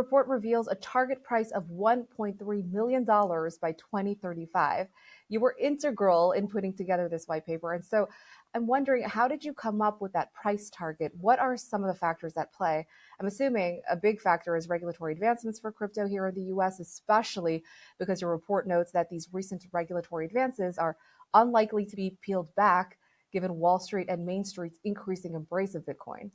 report reveals a target price of $1.3 million by 2035. You were integral in putting together this white paper. And so I'm wondering, how did you come up with that price target? What are some of the factors at play? I'm assuming a big factor is regulatory advancements for crypto here in the US, especially because your report notes that these recent regulatory advances are unlikely to be peeled back given Wall Street and Main Street's increasing embrace of Bitcoin.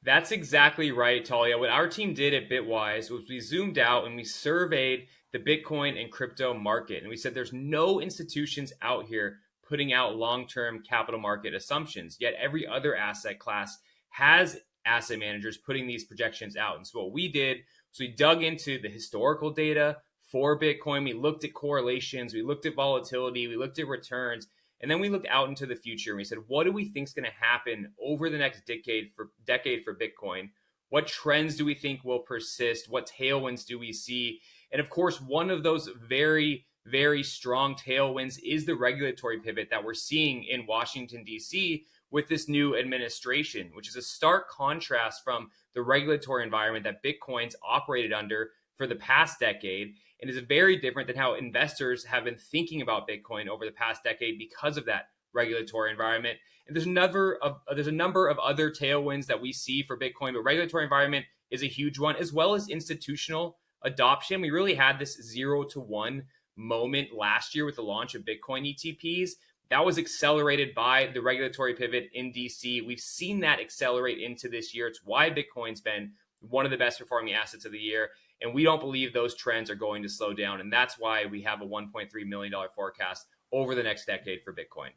That's exactly right, Talia. What our team did at Bitwise was we zoomed out and we surveyed the Bitcoin and crypto market. And we said there's no institutions out here putting out long-term capital market assumptions. Yet every other asset class has asset managers putting these projections out. And so what we did was we dug into the historical data for Bitcoin. We looked at correlations. We looked at volatility. We looked at returns. And then we looked out into the future and we said, what do we think is going to happen over the next decade for Bitcoin? What trends do we think will persist? What tailwinds do we see? And of course, one of those very, very strong tailwinds is the regulatory pivot that we're seeing in Washington, D.C. with this new administration, which is a stark contrast from the regulatory environment that Bitcoin's operated under for the past decade, and is very different than how investors have been thinking about Bitcoin over the past decade because of that regulatory environment. And there's a number of other tailwinds that we see for Bitcoin, but regulatory environment is a huge one, as well as institutional adoption. We really had this 0 to 1 moment last year with the launch of Bitcoin ETPs. That was accelerated by the regulatory pivot in DC. We've seen that accelerate into this year. It's why Bitcoin's been one of the best performing assets of the year. And we don't believe those trends are going to slow down. And that's why we have a $1.3 million forecast over the next decade for Bitcoin.